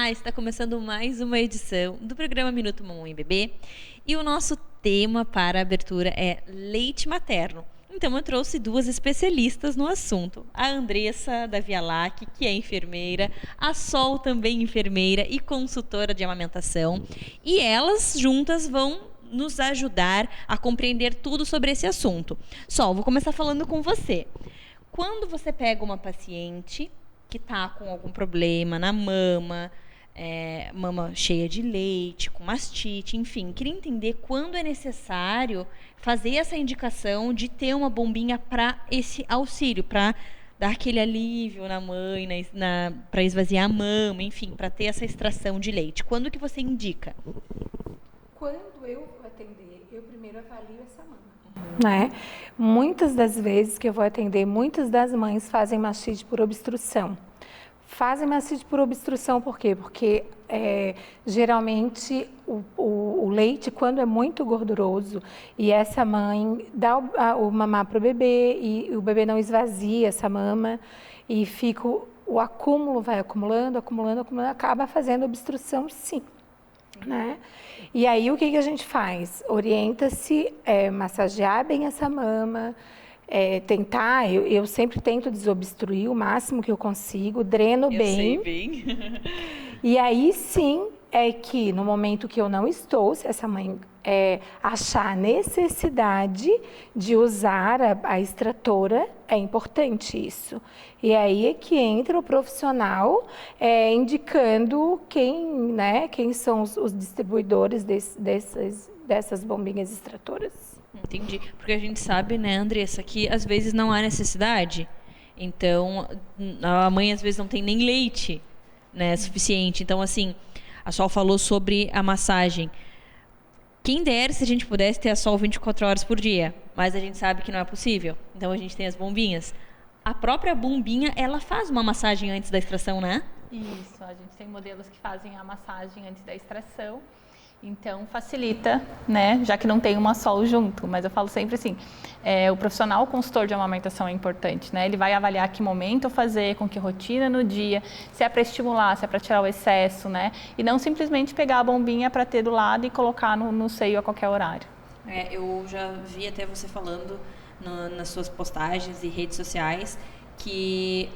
Olá, está começando mais uma edição do programa Minuto Mamãe e Bebê e o nosso tema para a abertura é leite materno. Então eu trouxe duas especialistas no assunto, a Andressa da Vialac, que é enfermeira, a Sol também enfermeira e consultora de amamentação, e elas juntas vão nos ajudar a compreender tudo sobre esse assunto. Sol, vou começar falando com você. Quando você pega uma paciente que está com algum problema na mama, mama cheia de leite, com mastite, enfim, queria entender quando é necessário fazer essa indicação de ter uma bombinha para esse auxílio, para dar aquele alívio na mãe, para esvaziar a mama, enfim, para ter essa extração de leite. Quando que você indica? Quando eu vou atender, eu primeiro avalio essa mama. Né? Muitas das vezes que eu vou atender, muitas das mães fazem mastite por obstrução. Fazem mastite por obstrução por quê? Porque geralmente o leite, quando é muito gorduroso e essa mãe dá o mamar para o bebê e o bebê não esvazia essa mama e fica o acúmulo, vai acumulando, acaba fazendo obstrução, sim. Né? E aí o que a gente faz? Orienta-se massagear bem essa mama, tentar, eu sempre tento desobstruir o máximo que eu consigo, dreno bem. Eu sei bem. E aí sim é que no momento que eu não estou, se essa mãe achar necessidade de usar a extratora, é importante isso. E aí é que entra o profissional indicando quem são os distribuidores dessas bombinhas extratoras. Entendi. Porque a gente sabe, né, Andressa, que às vezes não há necessidade. Então, a mãe às vezes não tem nem leite, né, suficiente. Então, assim, a Sol falou sobre a massagem. Quem dera se a gente pudesse ter a Sol 24 horas por dia, mas a gente sabe que não é possível. Então a gente tem as bombinhas. A própria bombinha, ela faz uma massagem antes da extração, né? Isso, a gente tem modelos que fazem a massagem antes da extração. Então facilita, né? Já que não tem uma Sol junto, mas eu falo sempre assim, o profissional consultor de amamentação é importante, né? Ele vai avaliar que momento fazer, com que rotina no dia, se é para estimular, se é para tirar o excesso, né? E não simplesmente pegar a bombinha para ter do lado e colocar no seio a qualquer horário. Eu já vi até você falando nas suas postagens e redes sociais que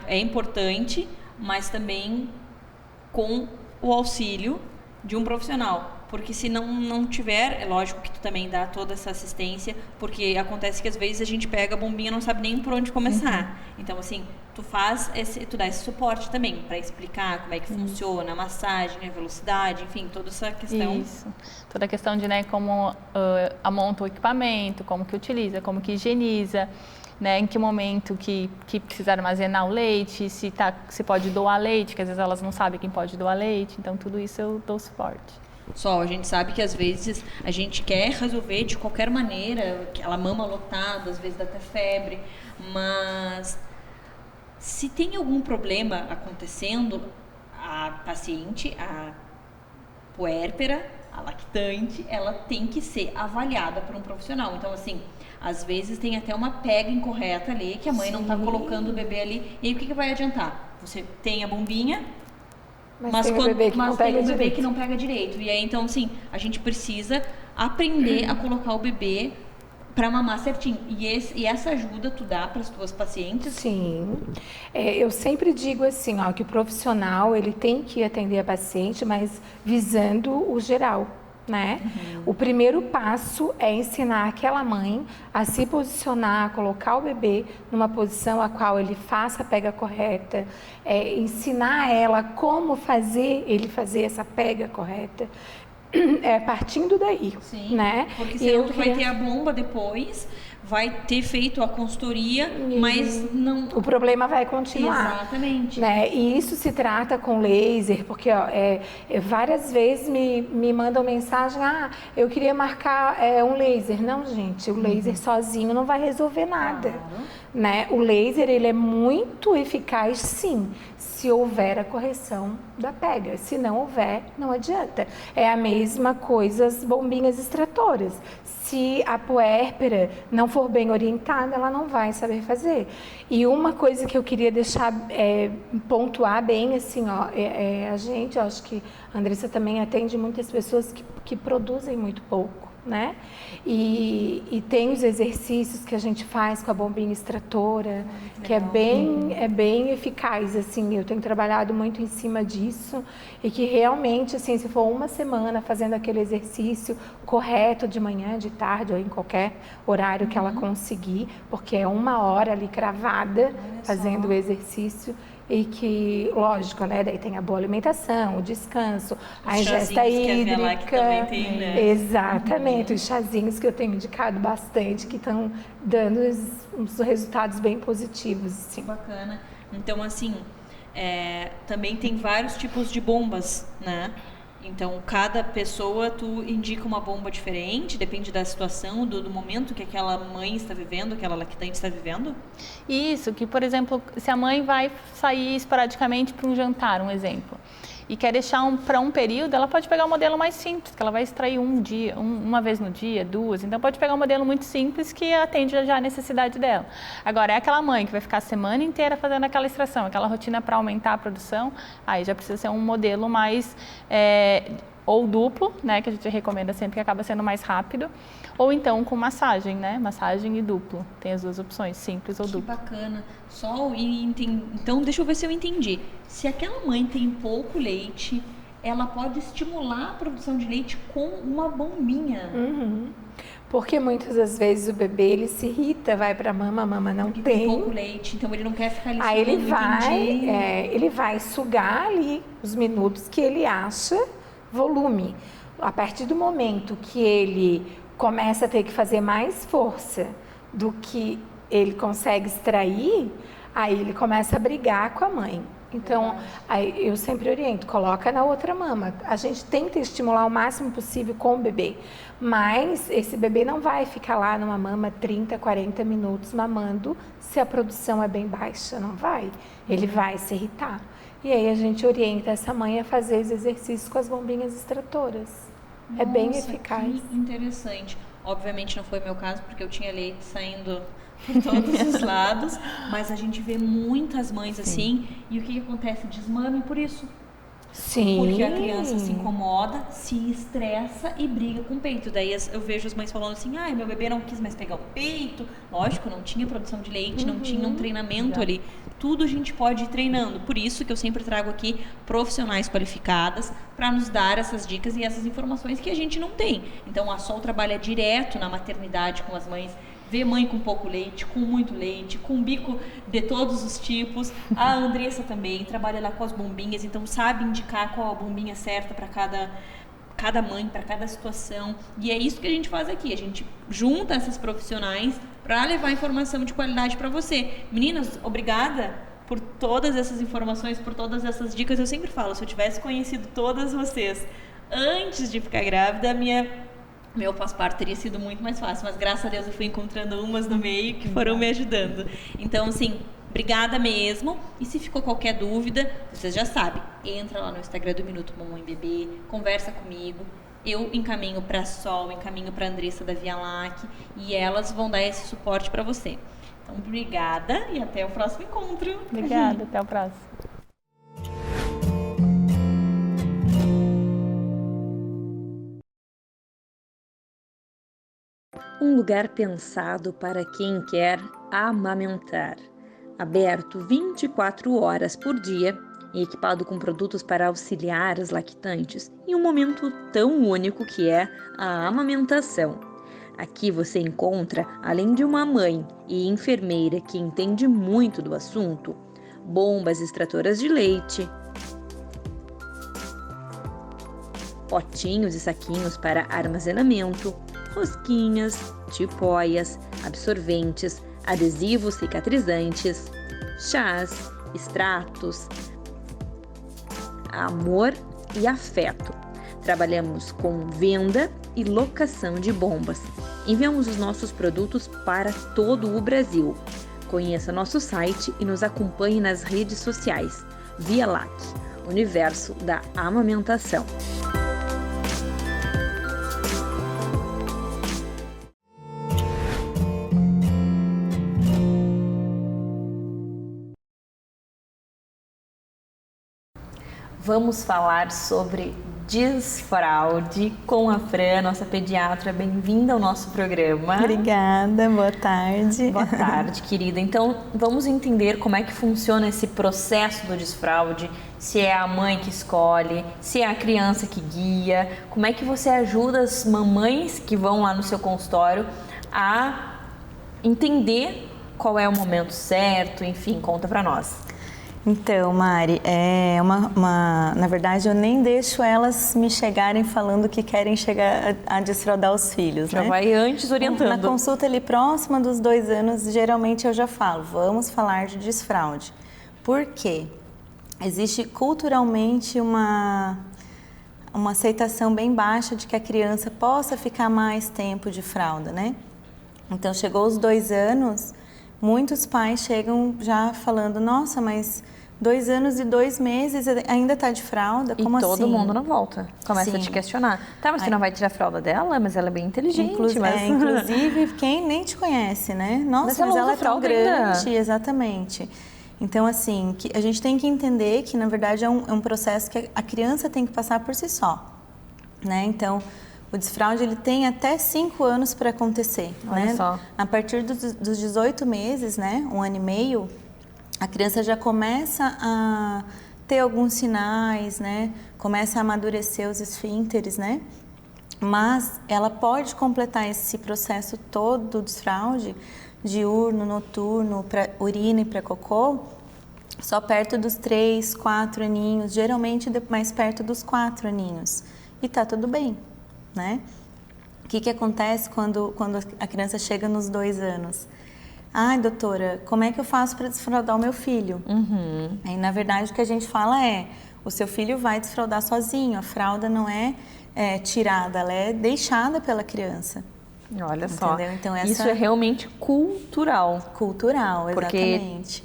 é importante, mas também com o auxílio de um profissional, porque se não tiver, é lógico que tu também dá toda essa assistência, porque acontece que às vezes a gente pega a bombinha e não sabe nem por onde começar. Então assim, tu dá esse suporte também para explicar como é que funciona a massagem, a velocidade, enfim, toda essa questão. Isso. Toda a questão de, né, como amonta o equipamento, como que utiliza, como que higieniza, né, em que momento que precisa armazenar o leite, se pode doar leite, que às vezes elas não sabem quem pode doar leite, então tudo isso eu dou suporte. Só, a gente sabe que às vezes a gente quer resolver de qualquer maneira, aquela mama lotada, às vezes dá até febre, mas se tem algum problema acontecendo, a paciente, a puérpera, a lactante, ela tem que ser avaliada por um profissional. Então, assim, às vezes tem até uma pega incorreta ali, que a mãe não está colocando o bebê ali. E aí o que vai adiantar? Você tem a bombinha, mas tem o bebê que não pega direito. E aí, então, assim, a gente precisa aprender a colocar o bebê para mamar certinho. E essa ajuda tu dá para as tuas pacientes? Sim. Eu sempre digo assim, que o profissional ele tem que atender a paciente, mas visando o geral. Né? O primeiro passo é ensinar aquela mãe a se posicionar, a colocar o bebê numa posição a qual ele faça a pega correta, ensinar ela como ele fazer essa pega correta, partindo daí. Sim, né? Porque senão tu vai ter a bomba depois, vai ter feito a consultoria, mas não... O problema vai continuar. Exatamente. Né? E isso se trata com laser, porque várias vezes me mandam mensagem, eu queria marcar um laser. Não, gente, o laser sozinho não vai resolver nada. Claro. né? O laser, ele é muito eficaz, sim, se houver a correção da pega. Se não houver, não adianta. É a mesma coisa as bombinhas extratoras. Se a puérpera não for bem orientada, ela não vai saber fazer. E uma coisa que eu queria deixar, pontuar bem, assim, ó, a gente, eu acho que a Andressa também atende muitas pessoas que produzem muito pouco, né? E tem os exercícios que a gente faz com a bombinha extratora, que é bem eficaz, assim. Eu tenho trabalhado muito em cima disso e que realmente, assim, se for uma semana fazendo aquele exercício correto de manhã, de tarde ou em qualquer horário que ela conseguir, porque é 1 hora ali cravada fazendo o exercício. E que, lógico, né? Daí tem a boa alimentação, o descanso, a ingesta hídrica. Que também tem, né? Exatamente, os chazinhos que eu tenho indicado bastante, que estão dando uns resultados bem positivos. Assim. Bacana. Então, assim, também tem vários tipos de bombas, né? Então, cada pessoa, tu indica uma bomba diferente, depende da situação, do momento que aquela mãe está vivendo, aquela lactante está vivendo? Isso, que, por exemplo, se a mãe vai sair esporadicamente para um jantar, um exemplo, e quer deixar para um período, ela pode pegar um modelo mais simples, que ela vai extrair uma vez no dia, 2. Então, pode pegar um modelo muito simples que atende já a necessidade dela. Agora, é aquela mãe que vai ficar a semana inteira fazendo aquela extração, aquela rotina para aumentar a produção, aí já precisa ser um modelo mais... ou duplo, né, que a gente recomenda sempre, que acaba sendo mais rápido, ou então com massagem, né, massagem e duplo. Tem as duas opções, simples ou duplo. Que bacana. Então, deixa eu ver se eu entendi. Se aquela mãe tem pouco leite, ela pode estimular a produção de leite com uma bombinha. Uhum. Porque muitas das vezes o bebê, ele se irrita, vai pra mama, a mama não tem pouco leite, então ele não quer ficar ali Aí ele vai sugar ali os minutos que ele acha volume. A partir do momento que ele começa a ter que fazer mais força do que ele consegue extrair, aí ele começa a brigar com a mãe. Então, aí eu sempre oriento, coloca na outra mama. A gente tenta estimular o máximo possível com o bebê, mas esse bebê não vai ficar lá numa mama 30, 40 minutos mamando se a produção é bem baixa, não vai. Ele vai se irritar. E aí a gente orienta essa mãe a fazer os exercícios com as bombinhas extratoras. Nossa, é bem eficaz. Que interessante. Obviamente não foi meu caso, porque eu tinha leite saindo por todos os lados, mas a gente vê muitas mães assim, e o que acontece? Desmame por isso. Sim. Porque a criança se incomoda, se estressa e briga com o peito. Daí eu vejo as mães falando assim, meu bebê não quis mais pegar o peito. Lógico, não tinha produção de leite, não tinha um treinamento ali. Tudo a gente pode ir treinando. Por isso que eu sempre trago aqui profissionais qualificadas para nos dar essas dicas e essas informações que a gente não tem. Então, a Sol trabalha direto na maternidade com as mães, vê mãe com pouco leite, com muito leite, com bico de todos os tipos. A Andressa também trabalha lá com as bombinhas, então sabe indicar qual a bombinha certa para cada mãe, para cada situação. E é isso que a gente faz aqui, a gente junta essas profissionais para levar informação de qualidade para você. Meninas, obrigada por todas essas informações, por todas essas dicas. Eu sempre falo, se eu tivesse conhecido todas vocês antes de ficar grávida, meu pós-parto teria sido muito mais fácil, mas graças a Deus eu fui encontrando umas no meio que foram me ajudando. Então, assim, obrigada mesmo. E se ficou qualquer dúvida, vocês já sabem, entra lá no Instagram do Minuto Mamãe Bebê, conversa comigo. Eu encaminho para a Sol, encaminho para a Andressa da Via Lac e elas vão dar esse suporte para você. Então, obrigada e até o próximo encontro. Obrigada, até o próximo. Um lugar pensado para quem quer amamentar. Aberto 24 horas por dia e equipado com produtos para auxiliar as lactantes em um momento tão único que é a amamentação. Aqui você encontra, além de uma mãe e enfermeira que entende muito do assunto, bombas extratoras de leite, potinhos e saquinhos para armazenamento, rosquinhas, tipóias, absorventes, adesivos cicatrizantes, chás, extratos, amor e afeto. Trabalhamos com venda e locação de bombas. Enviamos os nossos produtos para todo o Brasil. Conheça nosso site e nos acompanhe nas redes sociais. Via LAC, Universo da Amamentação. Vamos falar sobre desfraude com a Fran, nossa pediatra. Bem-vinda ao nosso programa. Obrigada, boa tarde. Boa tarde, querida. Então, vamos entender como é que funciona esse processo do desfraude, se é a mãe que escolhe, se é a criança que guia, como é que você ajuda as mamães que vão lá no seu consultório a entender qual é o momento certo, enfim, conta pra nós. Então, Mari, na verdade eu nem deixo elas me chegarem falando que querem chegar a desfraudar os filhos, Já né? vai antes orientando. Na consulta ali próxima dos 2 anos, geralmente eu já falo, vamos falar de desfraude. Por quê? Existe culturalmente uma aceitação bem baixa de que a criança possa ficar mais tempo de fralda, né? Então, chegou os 2 anos, muitos pais chegam já falando, nossa, mas 2 anos e 2 meses ainda está de fralda? Como assim? E todo mundo na volta começa a te questionar. Tá, mas você não vai tirar a fralda dela? Mas ela é bem inteligente. Inclusive, quem nem te conhece, né? Nossa, mas ela é tão grande. Exatamente. Então, assim, a gente tem que entender que, na verdade, é um processo que a criança tem que passar por si só, né? Então, o desfraude, ele tem até 5 anos para acontecer, Olha né? só. A partir dos 18 meses, né? 1 ano e meio, a criança já começa a ter alguns sinais, né? Começa a amadurecer os esfínteres, né? Mas ela pode completar esse processo todo do desfraude, diurno, noturno, urina e pré-cocô, só perto dos 3, 4 aninhos, geralmente mais perto dos 4 aninhos. E tá tudo bem, né? O que acontece quando a criança chega nos 2 anos? Ai, doutora, como é que eu faço para desfraudar o meu filho? Aí, na verdade, o que a gente fala é, o seu filho vai desfraudar sozinho, a fralda não é tirada, ela é deixada pela criança. Olha só, então, isso é realmente cultural. Cultural, exatamente.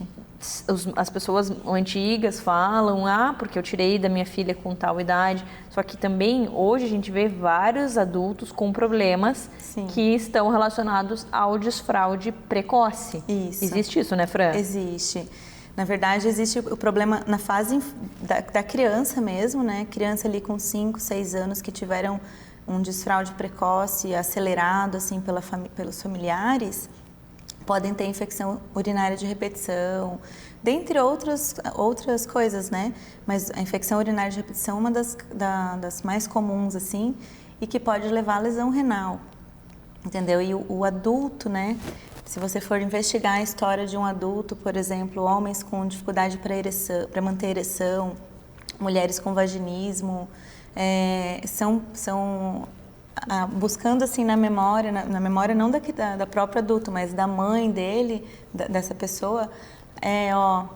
As pessoas antigas falam, porque eu tirei da minha filha com tal idade. Só que também, hoje, a gente vê vários adultos com problemas que estão relacionados ao desfraude precoce. Isso. Existe isso, né, Fran? Existe. Na verdade, existe o problema na fase da criança mesmo, né? Criança ali com 5, 6 anos que tiveram um desfraude precoce acelerado, assim, pelos familiares, podem ter infecção urinária de repetição, dentre outras coisas, né? Mas a infecção urinária de repetição é uma das mais comuns, assim, e que pode levar à lesão renal, entendeu? E o adulto, né? Se você for investigar a história de um adulto, por exemplo, homens com dificuldade para manter ereção, mulheres com vaginismo, são buscando assim na memória não da própria adulto, mas da mãe dele, dessa pessoa,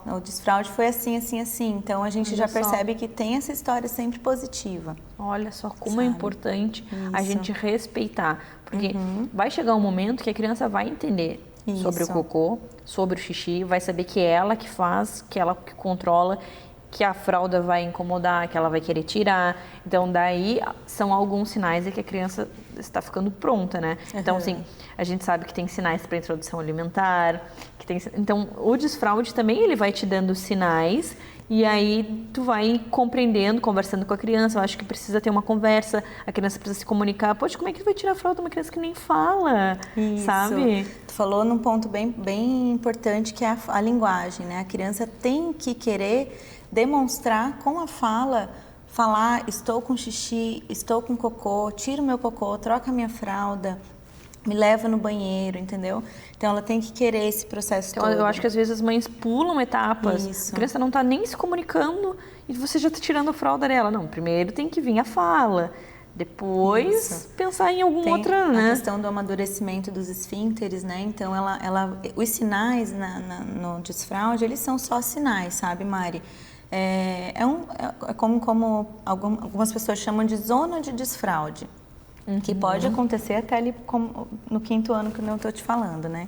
o desfraude foi assim, assim, assim. Então a gente já percebe que tem essa história sempre positiva. Olha só como é importante a gente respeitar, porque vai chegar um momento que a criança vai entender sobre o cocô, sobre o xixi, vai saber que é ela que faz, que ela que controla, que a fralda vai incomodar, que ela vai querer tirar. Então, daí são alguns sinais de que a criança está ficando pronta, né? Então, assim, a gente sabe que tem sinais para introdução alimentar, então, o desfraude também, ele vai te dando sinais, e aí tu vai compreendendo, conversando com a criança. Eu acho que precisa ter uma conversa, a criança precisa se comunicar. Poxa, como é que tu vai tirar a fralda de uma criança que nem fala, sabe? Tu falou num ponto bem importante, que é a linguagem, né? A criança tem que querer demonstrar com a falar, estou com xixi, estou com cocô, tira o meu cocô, troca a minha fralda, me leva no banheiro, entendeu? Então, ela tem que querer esse processo todo. Eu acho que às vezes as mães pulam etapas. Isso. A criança não está nem se comunicando e você já está tirando a fralda dela. Não, primeiro tem que vir a fala, depois pensar em alguma outra, né? A questão do amadurecimento dos esfínteres, né? Então, os sinais no desfraude, eles são só sinais, sabe, Mari? Como algumas pessoas chamam de zona de desfraude, que pode acontecer até ali no 5º ano que eu estou te falando, né?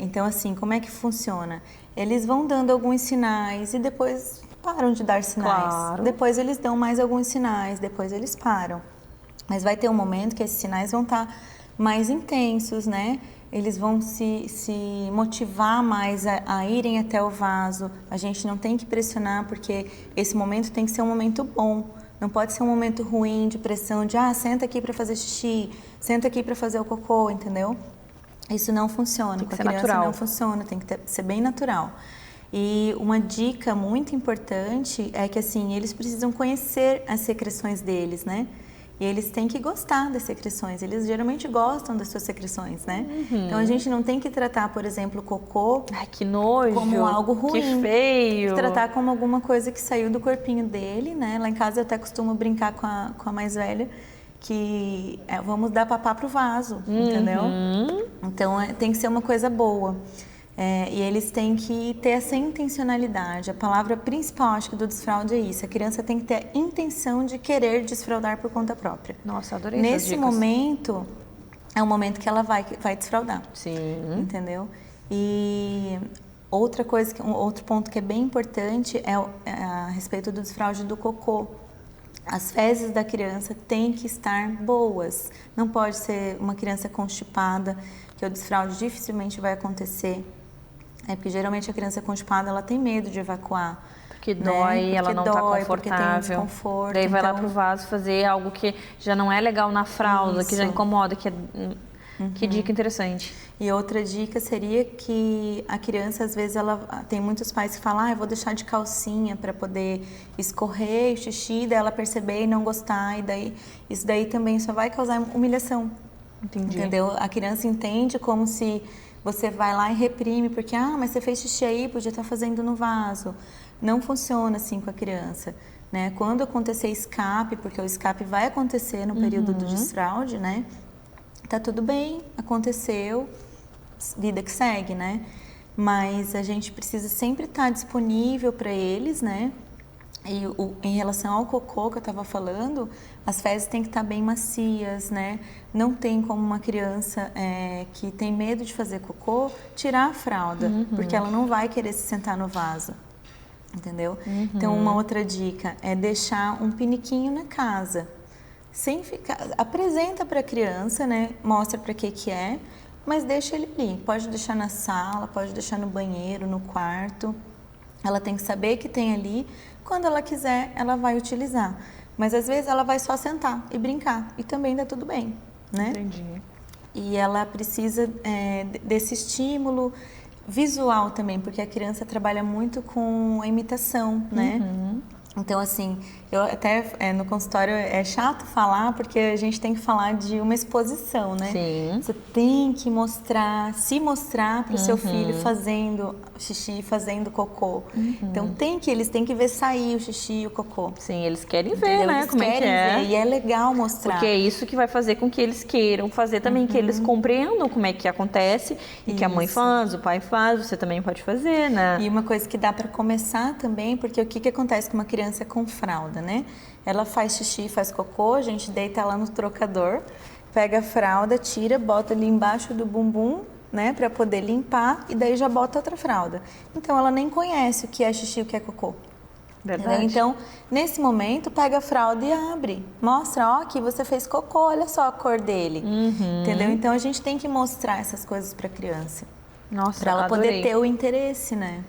Então, assim, como é que funciona? Eles vão dando alguns sinais e depois param de dar sinais. Claro. Depois eles dão mais alguns sinais, depois eles param. Mas vai ter um momento que esses sinais vão estar mais intensos, né? Eles vão se motivar mais a irem até o vaso. A gente não tem que pressionar, porque esse momento tem que ser um momento bom. Não pode ser um momento ruim, de pressão, de senta aqui para fazer xixi, senta aqui para fazer o cocô, entendeu? Isso não funciona. Tem que com a ser criança natural. não funciona, tem que ser bem natural. E uma dica muito importante é que, assim, eles precisam conhecer as secreções deles, né? E eles têm que gostar das secreções, eles geralmente gostam das suas secreções, né? Então a gente não tem que tratar, por exemplo, o cocô Ai, que nojo. como algo ruim. Que feio. Tratar como alguma coisa que saiu do corpinho dele, né? Lá em casa eu até costumo brincar com a mais velha, que vamos dar papá pro vaso, entendeu? Então tem que ser uma coisa boa. E eles têm que ter essa intencionalidade. A palavra principal, acho que, do desfraude é isso. A criança tem que ter a intenção de querer desfraudar por conta própria. Nossa, adorei essas Nesse dicas. momento, é o momento que ela vai desfraudar. Sim. Entendeu? E outra coisa, outro ponto que é bem importante é a respeito do desfraude do cocô. As fezes da criança têm que estar boas. Não pode ser uma criança constipada, que o desfraude dificilmente vai acontecer. Porque geralmente a criança constipada, ela tem medo de evacuar. Porque dói, Porque ela não dói, tá porque confortável. tem um desconforto. Daí vai lá então- pro vaso fazer algo que já não é legal na fralda, que já Isso. incomoda, que dica interessante. E outra dica seria que a criança, às vezes, tem muitos pais que falam, eu vou deixar de calcinha para poder escorrer o xixi, daí ela perceber e não gostar, e daí isso daí também só vai causar humilhação. Entendi. Entendeu? A criança entende como se você vai lá e reprime, porque, mas você fez xixi aí, podia estar fazendo no vaso. Não funciona assim com a criança, né? Quando acontecer escape, porque o escape vai acontecer no período do desfraude, né? Tá tudo bem, aconteceu, vida que segue, né? Mas a gente precisa sempre estar disponível para eles, né? E em relação ao cocô que eu estava falando, as fezes têm que estar bem macias, né? Não tem como uma criança que tem medo de fazer cocô tirar a fralda, porque ela não vai querer se sentar no vaso, entendeu? Então, uma outra dica é deixar um piniquinho na casa. Sem ficar, apresenta para a criança, né? Mostra para que é, mas deixa ele ali. Pode deixar na sala, pode deixar no banheiro, no quarto. Ela tem que saber que tem ali. Quando ela quiser, ela vai utilizar. Mas às vezes ela vai só sentar e brincar e também dá tudo bem, né? Entendi. E ela precisa desse estímulo visual também, porque a criança trabalha muito com a imitação, né? Então, assim, eu até no consultório é chato falar, porque a gente tem que falar de uma exposição, né? Sim. Você tem que se mostrar para o seu filho fazendo xixi, fazendo cocô. Então, eles têm que ver sair o xixi e o cocô. Sim, eles querem ver, Entendeu? né? Eles Como é que querem é. ver, e é legal mostrar. Porque é isso que vai fazer com que eles queiram fazer também, que eles compreendam como é que acontece e que a mãe faz, o pai faz, você também pode fazer, né? E uma coisa que dá para começar também, porque o que acontece com uma criança com fralda, né? Ela faz xixi, faz cocô, a gente deita ela no trocador, pega a fralda, tira, bota ali embaixo do bumbum, né? Para poder limpar e daí já bota outra fralda. Então ela nem conhece o que é xixi e o que é cocô. Verdade. Entendeu? Então, nesse momento, pega a fralda e abre. Mostra, aqui você fez cocô, olha só a cor dele. Entendeu? Então, a gente tem que mostrar essas coisas para a criança. Nossa, Para ela adorei. poder ter o interesse, né?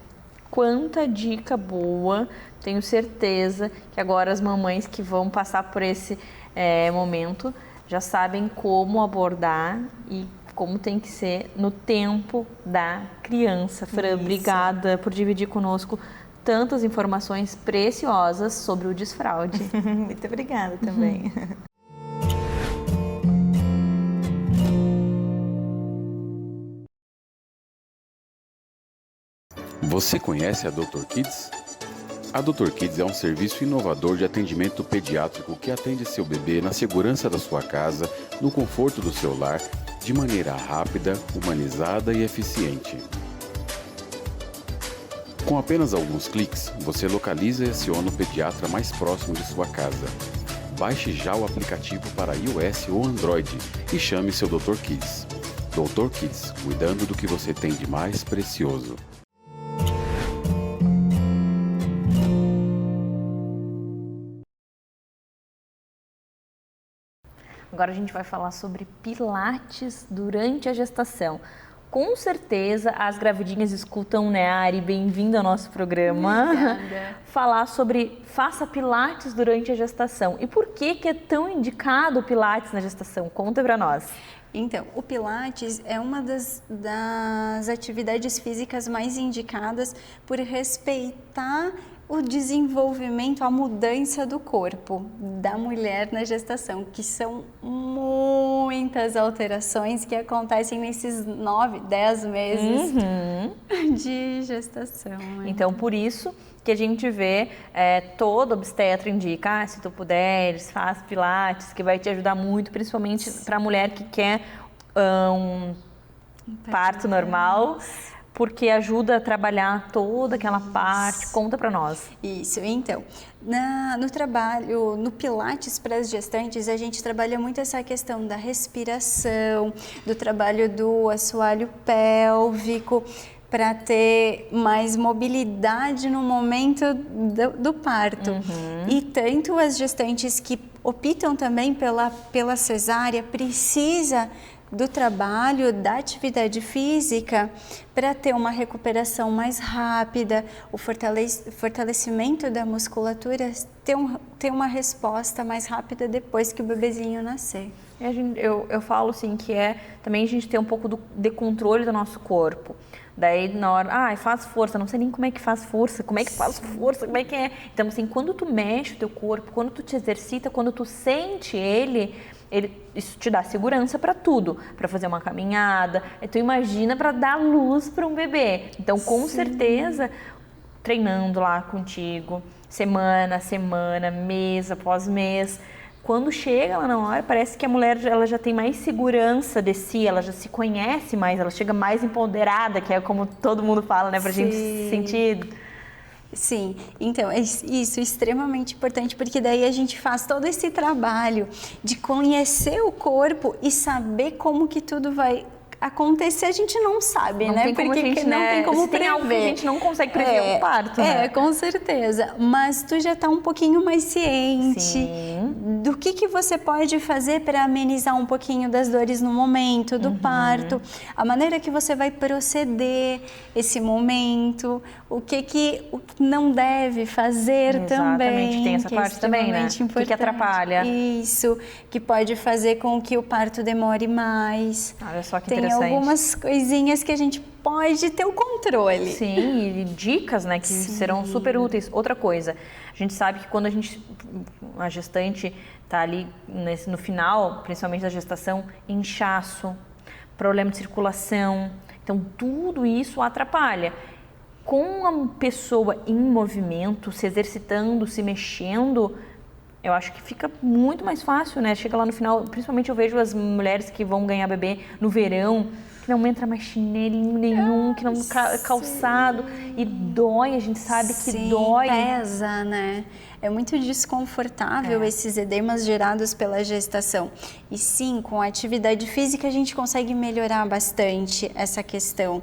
Quanta dica boa. Tenho certeza que agora as mamães que vão passar por esse momento já sabem como abordar e como tem que ser no tempo da criança. Fran, obrigada por dividir conosco tantas informações preciosas sobre o desfraude. Muito obrigada também. Você conhece a Dr. Kids? A Dr. Kids é um serviço inovador de atendimento pediátrico que atende seu bebê na segurança da sua casa, no conforto do seu lar, de maneira rápida, humanizada e eficiente. Com apenas alguns cliques, você localiza e aciona o pediatra mais próximo de sua casa. Baixe já o aplicativo para iOS ou Android e chame seu Dr. Kids. Dr. Kids, cuidando do que você tem de mais precioso. Agora a gente vai falar sobre pilates durante a gestação. Com certeza as gravidinhas escutam, né, Ari? Bem-vinda ao nosso programa. Obrigada. Falar sobre faça pilates durante a gestação. E por que é tão indicado o pilates na gestação? Conta pra nós. Então, o Pilates é uma das atividades físicas mais indicadas por respeitar o desenvolvimento, a mudança do corpo da mulher na gestação, que são muitas alterações que acontecem nesses 9, 10 meses de gestação. Então, por isso que a gente vê, todo obstetra indica, se tu puderes, faz pilates, que vai te ajudar muito, principalmente para a mulher que quer um parto normal, porque ajuda a trabalhar toda aquela parte. Conta para nós. Isso, então, no trabalho, no Pilates para as gestantes, a gente trabalha muito essa questão da respiração, do trabalho do assoalho pélvico, para ter mais mobilidade no momento do parto. E tanto as gestantes que optam também pela cesárea precisa do trabalho, da atividade física para ter uma recuperação mais rápida, o fortalecimento da musculatura, ter uma resposta mais rápida depois que o bebezinho nascer. Eu falo assim que também a gente ter um pouco de controle do nosso corpo. Daí na hora, faz força, não sei nem como é que faz força, como é que faz força, como é que é. Então assim, quando tu mexe o teu corpo, quando tu te exercita, quando tu sente isso te dá segurança para tudo, para fazer uma caminhada. Tu imagina para dar luz para um bebê. Então com certeza, treinando lá contigo, semana a semana, mês após mês, quando chega lá na hora, parece que a mulher ela já tem mais segurança de si, ela já se conhece mais, ela chega mais empoderada, que é como todo mundo fala, né, pra gente se sentir. Sim, então isso é extremamente importante, porque daí a gente faz todo esse trabalho de conhecer o corpo e saber como que tudo vai acontecer, a gente não sabe, né? Porque não tem como prever. Tem algo que a gente não consegue prever o parto, né? Com certeza. Mas tu já está um pouquinho mais ciente do que você pode fazer para amenizar um pouquinho das dores no momento do parto, a maneira que você vai proceder esse momento, o que não deve fazer também. Exatamente, tem essa parte também, né? O que atrapalha. Isso, que pode fazer com que o parto demore mais. Olha só que interessante. Tem algumas coisinhas que a gente pode ter o controle. Sim, e dicas, né, que serão super úteis. Outra coisa, a gente sabe que quando a gestante está ali no final, principalmente da gestação, inchaço, problema de circulação, então tudo isso atrapalha. Com a pessoa em movimento, se exercitando, se mexendo, eu acho que fica muito mais fácil, né? Chega lá no final, principalmente eu vejo as mulheres que vão ganhar bebê no verão, que não entra mais chinelinho nenhum, que não calçado, e dói, a gente sabe que dói. Pesa, né? É muito desconfortável esses edemas gerados pela gestação. E sim, com a atividade física a gente consegue melhorar bastante essa questão.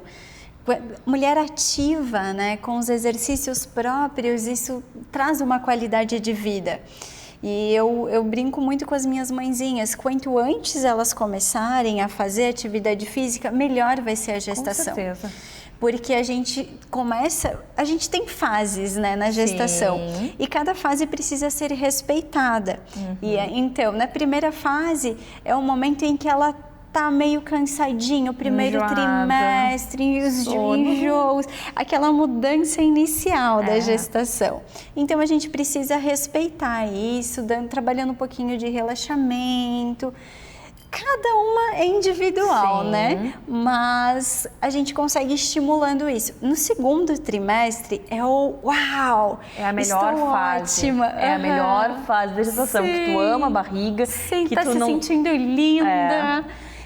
Mulher ativa, né, com os exercícios próprios, isso traz uma qualidade de vida. E eu brinco muito com as minhas mãezinhas, quanto antes elas começarem a fazer atividade física, melhor vai ser a gestação. Com certeza. Porque a gente tem fases, né, na gestação. E cada fase precisa ser respeitada. E então, na primeira fase, é o momento em que ela tá meio cansadinho, o primeiro trimestre, os enjoos, aquela mudança inicial da gestação. Então a gente precisa respeitar isso, trabalhando um pouquinho de relaxamento. Cada uma é individual, né? Mas a gente consegue estimulando isso. No segundo trimestre é o uau! É a melhor fase. Ótima. É a melhor fase da gestação, que tu ama a barriga, que tá tu se não sentindo linda.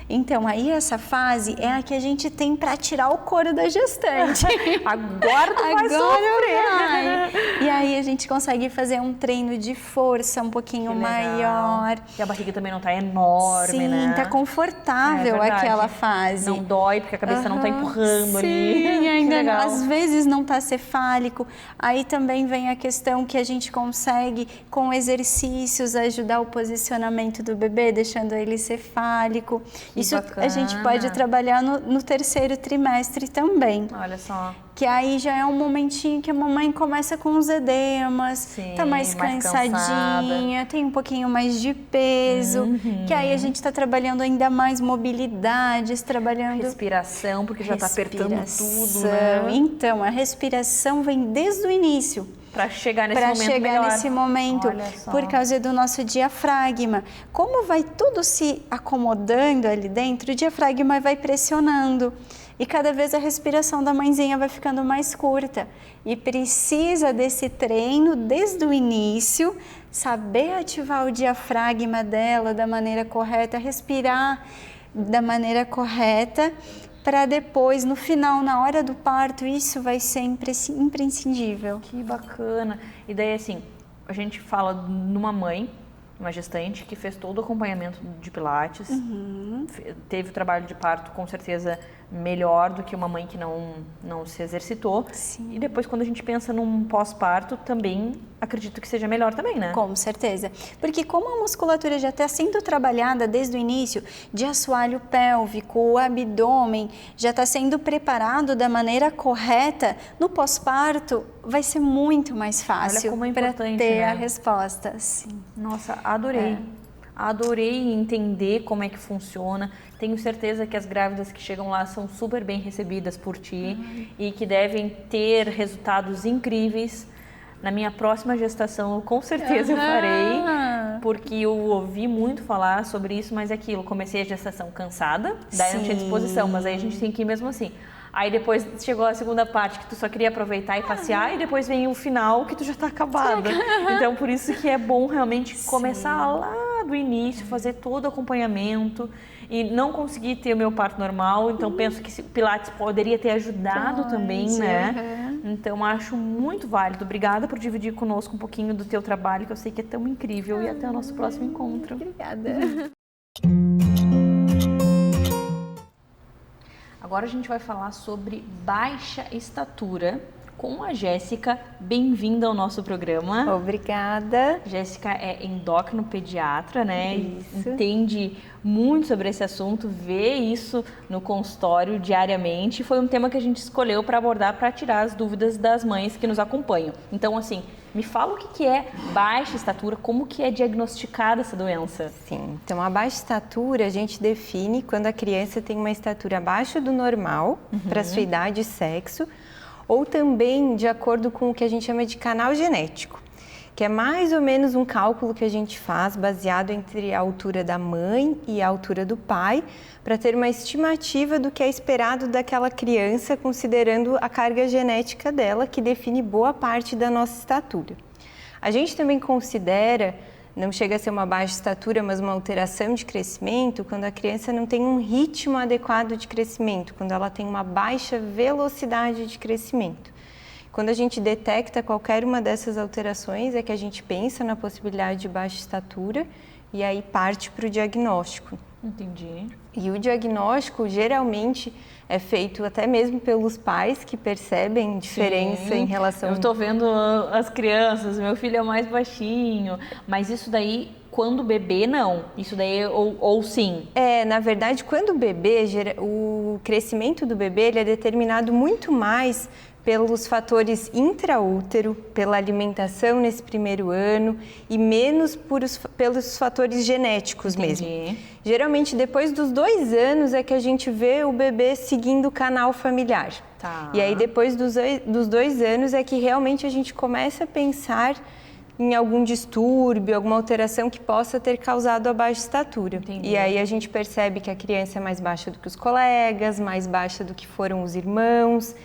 Então, aí essa fase é a que a gente tem para tirar o couro da gestante. Agora tu vai sofrer. E aí aí a gente consegue fazer um treino de força um pouquinho maior. E a barriga também não tá enorme, Sim, né? tá confortável aquela fase. Não dói, porque a cabeça não tá empurrando ali. Sim, ainda não, legal. às vezes não tá cefálico. Aí também vem a questão que a gente consegue, com exercícios, ajudar o posicionamento do bebê, deixando ele cefálico. Isso bacana. a gente pode trabalhar no terceiro trimestre também. Olha só. Que aí já é um momentinho que a mamãe começa com os edemas, Sim, tá mais cansadinha, cansada. tem um pouquinho mais de peso, que aí a gente tá trabalhando ainda mais mobilidades, trabalhando... Respiração, porque já tá apertando tudo, né? Então, a respiração vem desde o início. Para chegar nesse Para momento chegar melhor. nesse momento, Olha só. por causa do nosso diafragma. Como vai tudo se acomodando ali dentro, o diafragma vai pressionando. E cada vez a respiração da mãezinha vai ficando mais curta. E precisa desse treino desde o início, saber ativar o diafragma dela da maneira correta, respirar da maneira correta, para depois, no final, na hora do parto, isso vai ser imprescindível. Que bacana. E daí, assim, a gente fala numa mãe, uma gestante, que fez todo o acompanhamento de Pilates, teve o trabalho de parto, com certeza, melhor do que uma mãe que não se exercitou. Sim. E depois, quando a gente pensa num pós-parto, também acredito que seja melhor também, né? Com certeza. Porque como a musculatura já está sendo trabalhada desde o início, de assoalho pélvico, o abdômen, já está sendo preparado da maneira correta, no pós-parto vai ser muito mais fácil como é para importante, ter né? a resposta. Sim. Nossa, adorei. Adorei entender como é que funciona. Tenho certeza que as grávidas que chegam lá são super bem recebidas por ti e que devem ter resultados incríveis. Na minha próxima gestação, com certeza eu farei, porque eu ouvi muito falar sobre isso, mas é aquilo, comecei a gestação cansada, daí não tinha disposição, mas aí a gente tem que ir mesmo assim. Aí depois chegou a segunda parte que tu só queria aproveitar e passear, e depois vem o final que tu já tá acabada. Então por isso que é bom realmente começar lá do início, fazer todo o acompanhamento. E não consegui ter o meu parto normal, então penso que Pilates poderia ter ajudado também, né? Então acho muito válido. Obrigada por dividir conosco um pouquinho do teu trabalho, que eu sei que é tão incrível. E até o nosso próximo encontro. Obrigada. Agora a gente vai falar sobre baixa estatura com a Jéssica. Bem-vinda ao nosso programa. Obrigada. Jéssica é endócrino-pediatra, né? Isso. Entende muito sobre esse assunto, vê isso no consultório diariamente. Foi um tema que a gente escolheu para abordar, para tirar as dúvidas das mães que nos acompanham. Então, assim, me fala o que é baixa estatura, como que é diagnosticada essa doença? Sim, então a baixa estatura a gente define quando a criança tem uma estatura abaixo do normal para sua idade e sexo, ou também de acordo com o que a gente chama de canal genético, que é mais ou menos um cálculo que a gente faz baseado entre a altura da mãe e a altura do pai, para ter uma estimativa do que é esperado daquela criança, considerando a carga genética dela, que define boa parte da nossa estatura. A gente também considera, não chega a ser uma baixa estatura, mas uma alteração de crescimento, quando a criança não tem um ritmo adequado de crescimento, quando ela tem uma baixa velocidade de crescimento. Quando a gente detecta qualquer uma dessas alterações, é que a gente pensa na possibilidade de baixa estatura e aí parte para o diagnóstico. Entendi. E o diagnóstico geralmente é feito até mesmo pelos pais que percebem diferença em relação... Eu estou vendo as crianças, meu filho é mais baixinho, mas isso daí, quando bebê, não. Isso daí, ou sim? Na verdade, quando o bebê, o crescimento do bebê ele é determinado muito mais pelos fatores intraútero, pela alimentação nesse primeiro ano e menos pelos fatores genéticos. Entendi. Mesmo. Geralmente, depois dos 2 anos é que a gente vê o bebê seguindo o canal familiar. Tá. E aí, depois dos 2 anos é que realmente a gente começa a pensar em algum distúrbio, alguma alteração que possa ter causado a baixa estatura. Entendi. E aí a gente percebe que a criança é mais baixa do que os colegas, mais baixa do que foram os irmãos.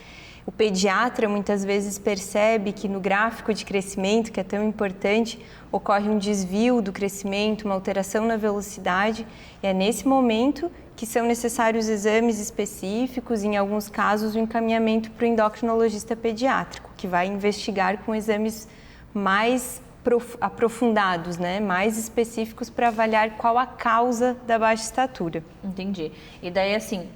O pediatra muitas vezes percebe que no gráfico de crescimento, que é tão importante, ocorre um desvio do crescimento, uma alteração na velocidade, e é nesse momento que são necessários exames específicos, e em alguns casos o encaminhamento para o endocrinologista pediátrico, que vai investigar com exames mais aprofundados, né? Mais específicos para avaliar qual a causa da baixa estatura. Entendi. E daí, assim,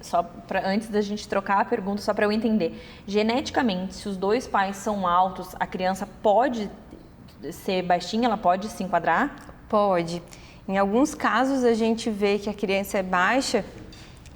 antes da gente trocar a pergunta, só para eu entender, geneticamente, se os dois pais são altos, a criança pode ser baixinha, ela pode se enquadrar? Pode. Em alguns casos a gente vê que a criança é baixa,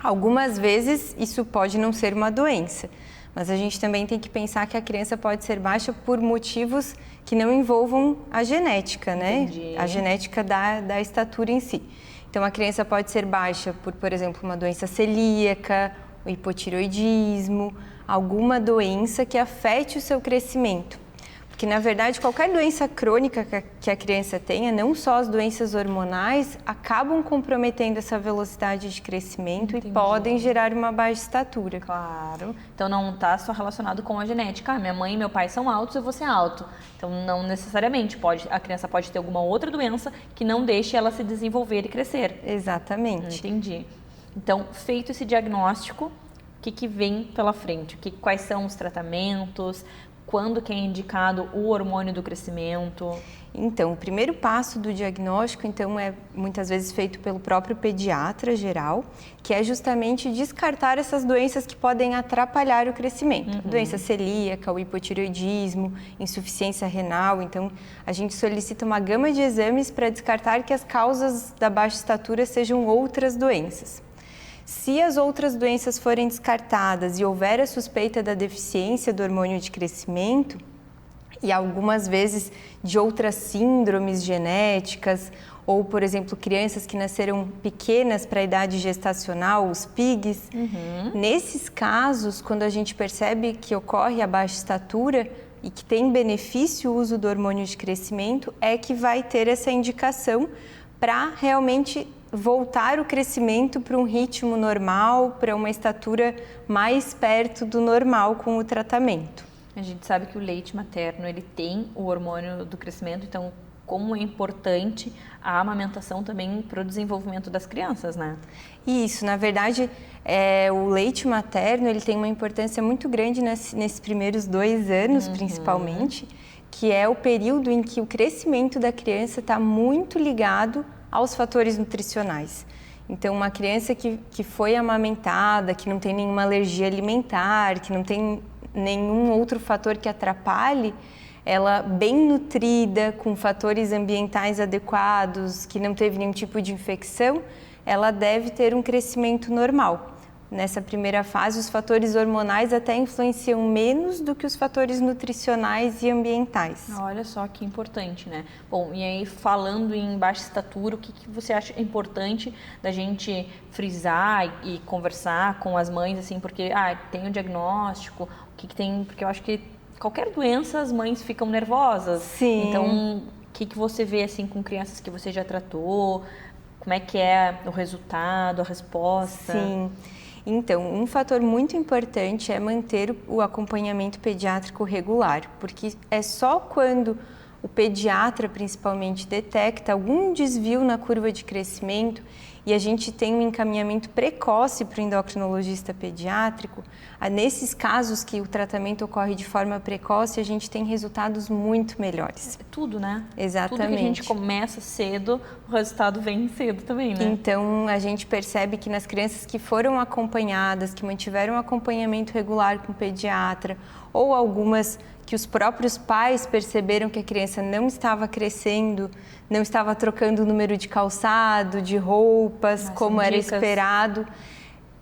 algumas vezes isso pode não ser uma doença, mas a gente também tem que pensar que a criança pode ser baixa por motivos que não envolvam a genética, né? Entendi. A genética da estatura em si. Então a criança pode ser baixa por exemplo, uma doença celíaca, o hipotireoidismo, alguma doença que afete o seu crescimento. Porque, na verdade, qualquer doença crônica que a criança tenha, não só as doenças hormonais, acabam comprometendo essa velocidade de crescimento. Entendi. E podem gerar uma baixa estatura. Claro. Então, não está só relacionado com a genética. Minha mãe e meu pai são altos, eu vou ser alto. Então, não necessariamente. A criança pode ter alguma outra doença que não deixe ela se desenvolver e crescer. Exatamente. Entendi. Então, feito esse diagnóstico, o que vem pela frente? Quais são os tratamentos? Quando que é indicado o hormônio do crescimento? Então, o primeiro passo do diagnóstico, então, é muitas vezes feito pelo próprio pediatra geral, que é justamente descartar essas doenças que podem atrapalhar o crescimento. Uhum. Doença celíaca, o hipotireoidismo, insuficiência renal. Então, a gente solicita uma gama de exames para descartar que as causas da baixa estatura sejam outras doenças. Se as outras doenças forem descartadas e houver a suspeita da deficiência do hormônio de crescimento, e algumas vezes de outras síndromes genéticas, ou, por exemplo, crianças que nasceram pequenas para a idade gestacional, os PIGs, nesses casos, quando a gente percebe que ocorre a baixa estatura e que tem benefício o uso do hormônio de crescimento, é que vai ter essa indicação para realmente voltar o crescimento para um ritmo normal, para uma estatura mais perto do normal com o tratamento. A gente sabe que o leite materno, ele tem o hormônio do crescimento, então como é importante a amamentação também para o desenvolvimento das crianças, né? Isso, na verdade, o leite materno, ele tem uma importância muito grande nesses primeiros 2 anos, principalmente, que é o período em que o crescimento da criança está muito ligado aos fatores nutricionais. Então, uma criança que foi amamentada, que não tem nenhuma alergia alimentar, que não tem nenhum outro fator que atrapalhe, ela bem nutrida, com fatores ambientais adequados, que não teve nenhum tipo de infecção, ela deve ter um crescimento normal. Nessa primeira fase, os fatores hormonais até influenciam menos do que os fatores nutricionais e ambientais. Olha só que importante, né? Bom, e aí falando em baixa estatura, o que você acha importante da gente frisar e conversar com as mães, assim, porque tem o diagnóstico, o que tem, porque eu acho que qualquer doença as mães ficam nervosas. Sim. Então, o que você vê assim com crianças que você já tratou? Como é que é o resultado, a resposta? Sim. Então, um fator muito importante é manter o acompanhamento pediátrico regular, porque é só quando o pediatra, principalmente, detecta algum desvio na curva de crescimento e a gente tem um encaminhamento precoce para o endocrinologista pediátrico, nesses casos que o tratamento ocorre de forma precoce, a gente tem resultados muito melhores. Tudo, né? Exatamente. Tudo que a gente começa cedo, o resultado vem cedo também, né? Então, a gente percebe que nas crianças que foram acompanhadas, que mantiveram acompanhamento regular com o pediatra, ou algumas que os próprios pais perceberam que a criança não estava crescendo, não estava trocando o número de calçado, de roupas, como era esperado.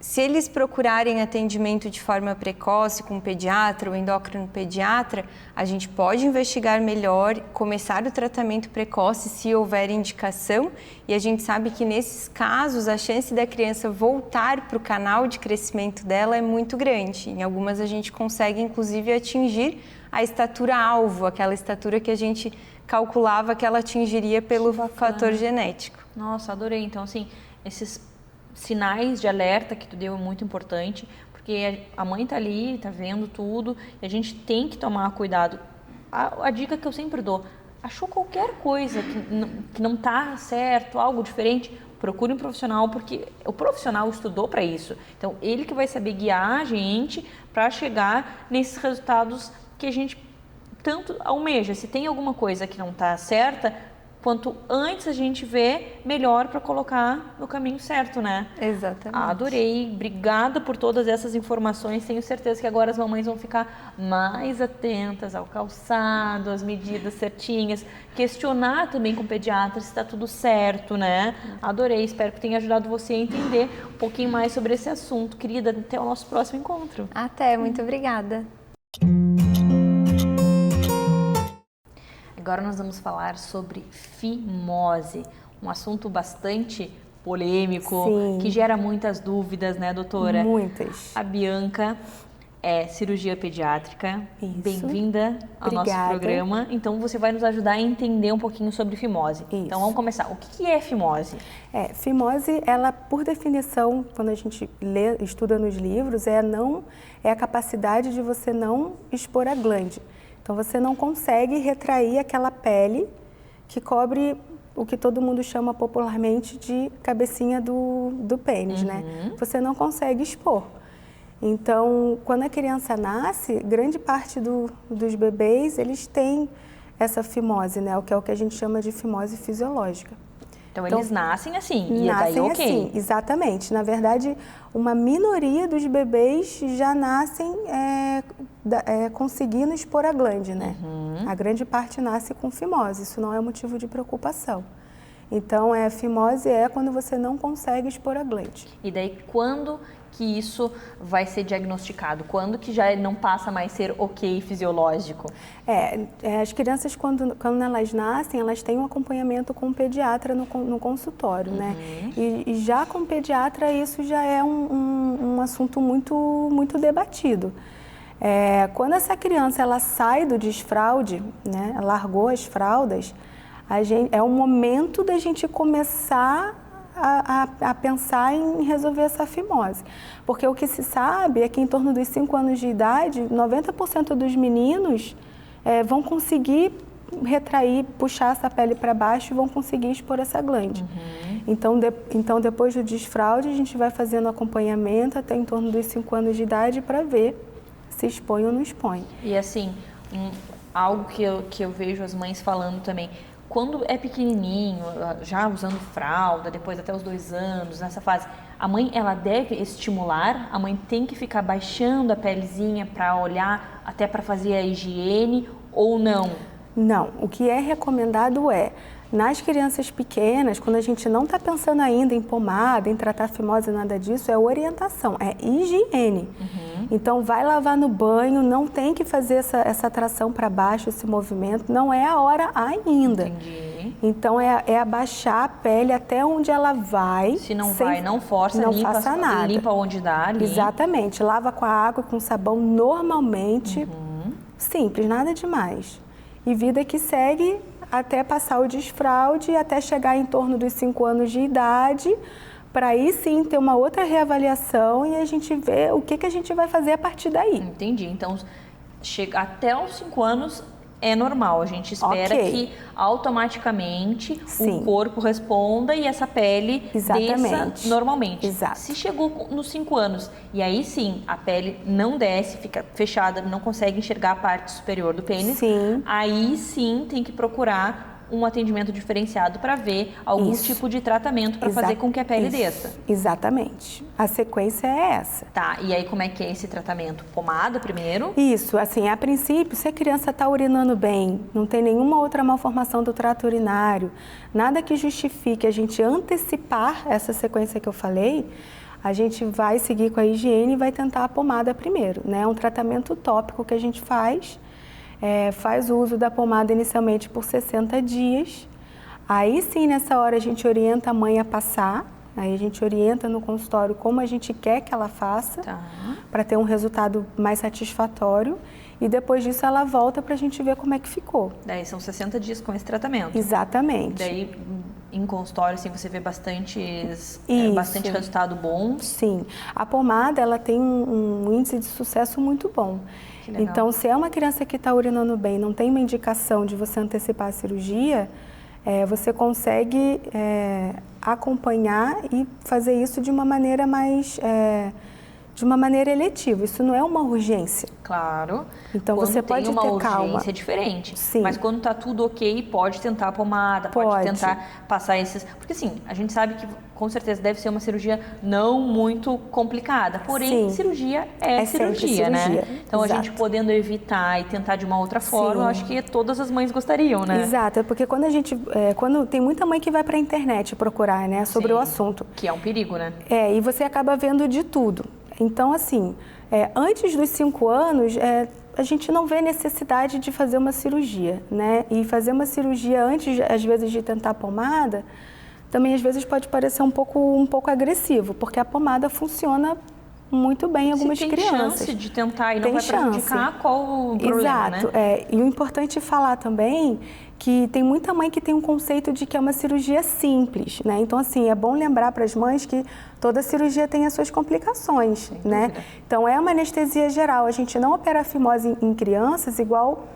Se eles procurarem atendimento de forma precoce com o pediatra ou endócrino pediatra, a gente pode investigar melhor, começar o tratamento precoce se houver indicação, e a gente sabe que nesses casos a chance da criança voltar para o canal de crescimento dela é muito grande. Em algumas a gente consegue inclusive atingir a estatura alvo, aquela estatura que a gente calculava que ela atingiria pelo fator genético. Nossa, adorei. Então, assim, esses sinais de alerta que tu deu é muito importante, porque a mãe tá ali, tá vendo tudo, e a gente tem que tomar cuidado. A dica que eu sempre dou, achou qualquer coisa que não tá certo, algo diferente, procure um profissional, porque o profissional estudou para isso. Então, ele que vai saber guiar a gente para chegar nesses resultados que a gente tanto almeja. Se tem alguma coisa que não está certa, quanto antes a gente vê, melhor para colocar no caminho certo, né? Exatamente. Adorei, obrigada por todas essas informações. Tenho certeza que agora as mamães vão ficar mais atentas ao calçado, às medidas certinhas, questionar também com o pediatra se está tudo certo, né? Adorei, espero que tenha ajudado você a entender um pouquinho mais sobre esse assunto. Querida, até o nosso próximo encontro. Até, muito obrigada. Agora nós vamos falar sobre fimose, um assunto bastante polêmico, Sim. que gera muitas dúvidas, né, doutora? Muitas. A Bianca é cirurgia pediátrica. Isso. Bem-vinda ao nosso Obrigada. programa. Então você vai nos ajudar a entender um pouquinho sobre fimose. Isso. Então vamos começar. O que é fimose? Fimose, ela, por definição, quando a gente lê, estuda nos livros, é a capacidade de você não expor a glande. Então, você não consegue retrair aquela pele que cobre o que todo mundo chama popularmente de cabecinha do pênis, né? Você não consegue expor. Então, quando a criança nasce, grande parte dos bebês, eles têm essa fimose, né? O que é o que a gente chama de fimose fisiológica. Então eles nascem assim, e daí Nascem ok. assim, exatamente. Na verdade, uma minoria dos bebês já nascem conseguindo expor a glande, né? A grande parte nasce com fimose, isso não é motivo de preocupação. Então, fimose é quando você não consegue expor a glande. E daí quando que isso vai ser diagnosticado? Quando que já não passa mais a ser ok fisiológico? As crianças, quando elas nascem, elas têm um acompanhamento com o pediatra no consultório, né? E já com o pediatra, isso já é um assunto muito debatido. Quando essa criança ela sai do desfraude, né, largou as fraldas, é o momento da gente começar a pensar em resolver essa fimose. Porque o que se sabe é que em torno dos 5 anos de idade, 90% dos meninos vão conseguir retrair, puxar essa pele para baixo e vão conseguir expor essa glande. Então, depois do desfraude, a gente vai fazendo acompanhamento até em torno dos 5 anos de idade para ver se expõe ou não expõe. E assim, algo que eu vejo as mães falando também, quando é pequenininho, já usando fralda, depois até os 2 anos, nessa fase, a mãe ela deve estimular, a mãe tem que ficar baixando a pelezinha para olhar, até para fazer a higiene ou não? Não, o que é recomendado nas crianças pequenas, quando a gente não está pensando ainda em pomada, em tratar fimose, nada disso, é orientação, é higiene. Então, vai lavar no banho, não tem que fazer essa tração para baixo, esse movimento, não é a hora ainda. Entendi. Então, é abaixar a pele até onde ela vai. Se não vai, não força, não limpa, faça nada. Limpa onde dá ali. Exatamente, lava com a água, com sabão normalmente, simples, nada demais. E vida que segue até passar o desfraude, até chegar em torno dos 5 anos de idade, para aí sim ter uma outra reavaliação e a gente ver o que a gente vai fazer a partir daí. Entendi. Então, até os 5 anos é normal. A gente espera que automaticamente o corpo responda e essa pele desça normalmente. Exato. Se chegou nos 5 anos e aí sim a pele não desce, fica fechada, não consegue enxergar a parte superior do pênis, aí sim tem que procurar um atendimento diferenciado para ver algum tipo de tratamento para fazer com que a pele desça. Exatamente. A sequência é essa. Tá, e aí como é que é esse tratamento? Pomada primeiro? Isso, assim, a princípio, se a criança está urinando bem, não tem nenhuma outra malformação do trato urinário, nada que justifique a gente antecipar essa sequência que eu falei, a gente vai seguir com a higiene e vai tentar a pomada primeiro, né? É um tratamento tópico que a gente faz o uso da pomada inicialmente por 60 dias. Aí sim, nessa hora, a gente orienta a mãe a passar. Aí a gente orienta no consultório como a gente quer que ela faça, para ter um resultado mais satisfatório. E depois disso ela volta para a gente ver como é que ficou. Daí são 60 dias com esse tratamento. Exatamente. Daí em consultório assim, você vê bastante resultado bom. Sim. A pomada ela tem um índice de sucesso muito bom. Então, se é uma criança que está urinando bem, não tem uma indicação de você antecipar a cirurgia, você consegue acompanhar e fazer isso de uma maneira mais de uma maneira eletiva. Isso não é uma urgência. Claro. Então quando você pode tem uma ter calma. urgência é diferente. Sim. Mas quando tá tudo ok, pode tentar a pomada, pode tentar passar esses... Porque assim, a gente sabe que com certeza deve ser uma cirurgia não muito complicada. Porém, Sim. cirurgia é cirurgia, né? Então Exato. a gente podendo evitar e tentar de uma outra forma, eu acho que todas as mães gostariam, né? Exato, é porque quando a gente... quando tem muita mãe que vai para a internet procurar, né, sobre o assunto. Que é um perigo, né? E você acaba vendo de tudo. Então, assim, antes dos 5 anos, a gente não vê necessidade de fazer uma cirurgia, né? E fazer uma cirurgia antes, às vezes, de tentar a pomada, também às vezes pode parecer um pouco agressivo, porque a pomada funciona muito bem em algumas crianças. Se tem chance de tentar e não vai prejudicar, qual o problema, Exato, né? E o importante é falar também que tem muita mãe que tem um conceito de que é uma cirurgia simples, né? Então, assim, é bom lembrar para as mães que toda cirurgia tem as suas complicações, né? Então, é uma anestesia geral. A gente não opera a fimose em crianças igual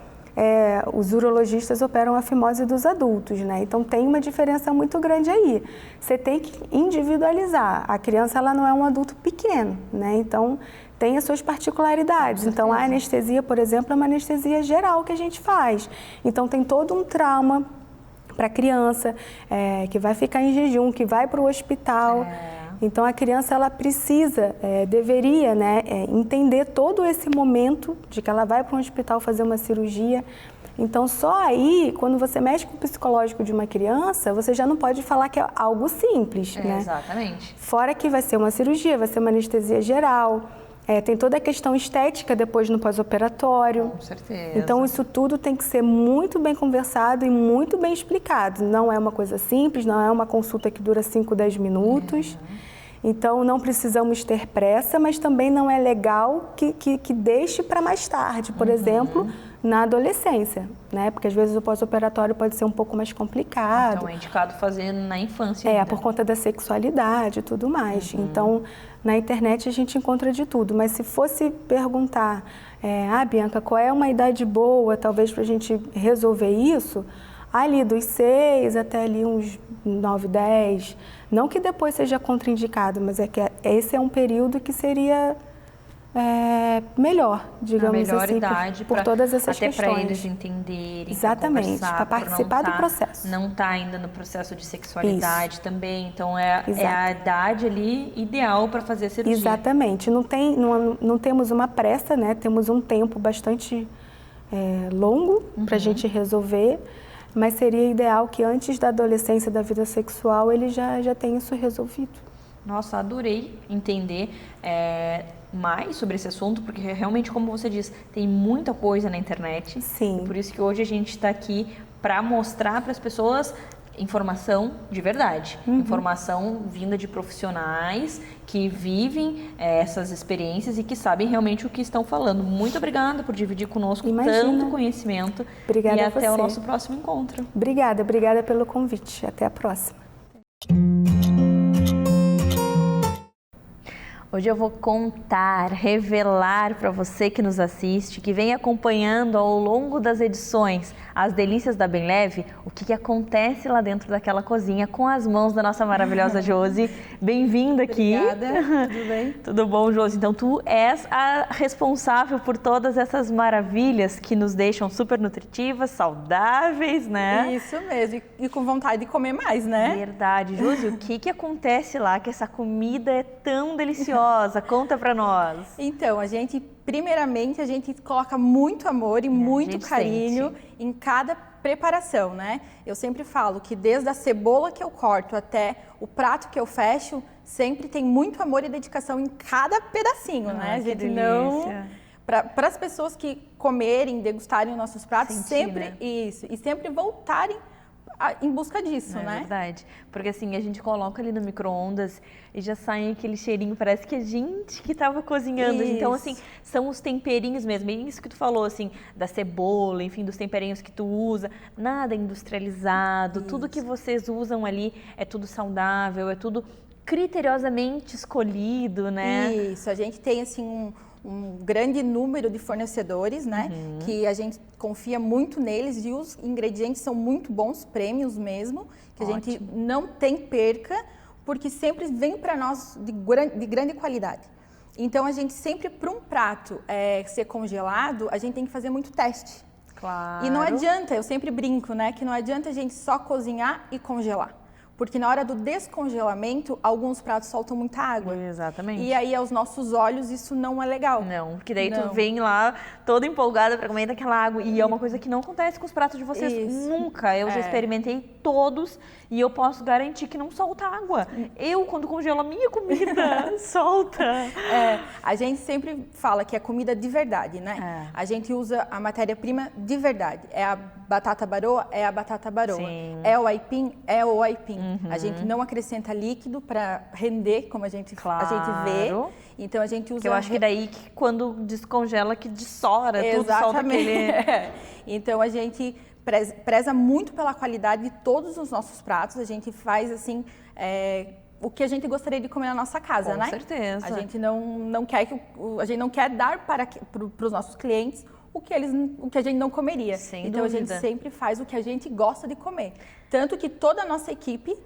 os urologistas operam a fimose dos adultos, né? Então, tem uma diferença muito grande aí. Você tem que individualizar. A criança, ela não é um adulto pequeno, né? Então, tem as suas particularidades. Então, a anestesia, por exemplo, é uma anestesia geral que a gente faz. Então, tem todo um trauma para a criança que vai ficar em jejum, que vai para o hospital. Então, a criança, ela precisa, deveria, né, entender todo esse momento de que ela vai para um hospital fazer uma cirurgia. Então, só aí, quando você mexe com o psicológico de uma criança, você já não pode falar que é algo simples, né? Exatamente. Fora que vai ser uma cirurgia, vai ser uma anestesia geral. Tem toda a questão estética depois no pós-operatório. Com certeza. Então, isso tudo tem que ser muito bem conversado e muito bem explicado. Não é uma coisa simples, não é uma consulta que dura 5, 10 minutos. Então, não precisamos ter pressa, mas também não é legal que deixe para mais tarde, por exemplo, na adolescência, né? Porque às vezes o pós-operatório pode ser um pouco mais complicado. Então, é indicado fazer na infância ainda. Por conta da sexualidade e tudo mais. Então, na internet a gente encontra de tudo, mas se fosse perguntar, Bianca, qual é uma idade boa, talvez, para a gente resolver isso? Ali dos 6 até ali uns 9, 10. Não que depois seja contraindicado, mas é que esse é um período que seria melhor, digamos melhor assim, idade por todas essas até questões. para eles entenderem, exatamente, para participar do processo. Não está ainda no processo de sexualidade também, então é a idade ali ideal para fazer a cirurgia. Exatamente, não temos uma pressa, né? Temos um tempo bastante longo para a gente resolver, mas seria ideal que antes da adolescência, da vida sexual, ele já tenha isso resolvido. Nossa, adorei entender mais sobre esse assunto, porque realmente, como você diz, tem muita coisa na internet. Sim. E por isso que hoje a gente está aqui para mostrar para as pessoas informação de verdade, informação vinda de profissionais que vivem essas experiências e que sabem realmente o que estão falando. Muito obrigada por dividir conosco tanto conhecimento. Obrigada e a até você. o nosso próximo encontro. Obrigada pelo convite. Até a próxima. Hoje eu vou contar, revelar para você que nos assiste, que vem acompanhando ao longo das edições As Delícias da Bem Leve, o que acontece lá dentro daquela cozinha com as mãos da nossa maravilhosa Josi. Bem-vinda aqui. Obrigada, tudo bem? Tudo bom, Josi? Então tu és a responsável por todas essas maravilhas que nos deixam super nutritivas, saudáveis, né? Isso mesmo, e com vontade de comer mais, né? Verdade. Josi, o que acontece lá que essa comida é tão deliciosa? Conta pra nós. Então, primeiramente, a gente coloca muito amor e muito carinho em cada preparação, né? Eu sempre falo que desde a cebola que eu corto até o prato que eu fecho, sempre tem muito amor e dedicação em cada pedacinho, né? A gente não... Para as pessoas que comerem, degustarem os nossos pratos, sempre isso, e sempre voltarem em busca disso, né? É verdade. Porque assim, a gente coloca ali no micro-ondas e já sai aquele cheirinho, parece que a gente que estava cozinhando. Isso. Então, assim, são os temperinhos mesmo. E isso que tu falou, assim, da cebola, enfim, dos temperinhos que tu usa. Nada industrializado. Isso. Tudo que vocês usam ali é tudo saudável, é tudo criteriosamente escolhido, né? Isso. A gente tem, assim, um grande número de fornecedores, né? Que a gente confia muito neles e os ingredientes são muito bons, prêmios mesmo, que a gente não tem perca, porque sempre vem para nós de grande qualidade. Então, a gente sempre, para um prato ser congelado, a gente tem que fazer muito teste. Claro. E não adianta, eu sempre brinco, né, que não adianta a gente só cozinhar e congelar. Porque na hora do descongelamento, alguns pratos soltam muita água. Exatamente. E aí, aos nossos olhos, isso não é legal. Não, porque daí tu vem lá toda empolgada para comer daquela água. E é uma coisa que não acontece com os pratos de vocês nunca. Eu já experimentei todos e eu posso garantir que não solta água. Eu, quando congelo a minha comida, solta. A gente sempre fala que é comida de verdade, né? A gente usa a matéria-prima de verdade. É a batata baroa, é a batata baroa. Sim. É o aipim, é o aipim. A gente não acrescenta líquido para render, como a gente vê. Então a gente usa... Eu acho que daí que quando descongela que dessora, tudo solta aquele... Então a gente preza muito pela qualidade de todos os nossos pratos. A gente faz assim... o que a gente gostaria de comer na nossa casa, né? Com certeza. A gente não quer a gente não quer dar para os nossos clientes o que a gente não comeria. Sem então dúvida. A gente sempre faz o que a gente gosta de comer. Tanto que toda a nossa equipe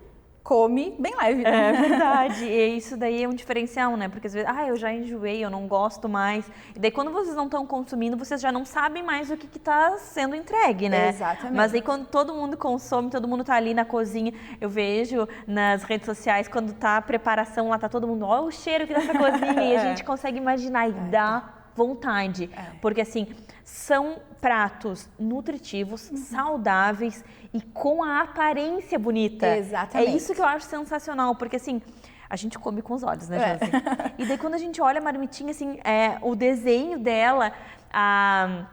come bem leve. Né? É verdade. E isso daí é um diferencial, né? Porque às vezes, eu já enjoei, eu não gosto mais. E daí quando vocês não estão consumindo, vocês já não sabem mais o que está sendo entregue, né? Exatamente. Mas aí quando todo mundo consome, todo mundo tá ali na cozinha, eu vejo nas redes sociais, quando tá a preparação, lá tá todo mundo, olha o cheiro que dá essa cozinha. E a gente consegue imaginar e dá vontade. Porque assim, são pratos nutritivos, saudáveis e com a aparência bonita. Exatamente. É isso que eu acho sensacional, porque assim, a gente come com os olhos, né, Josi? E daí quando a gente olha a marmitinha, assim, o desenho dela, a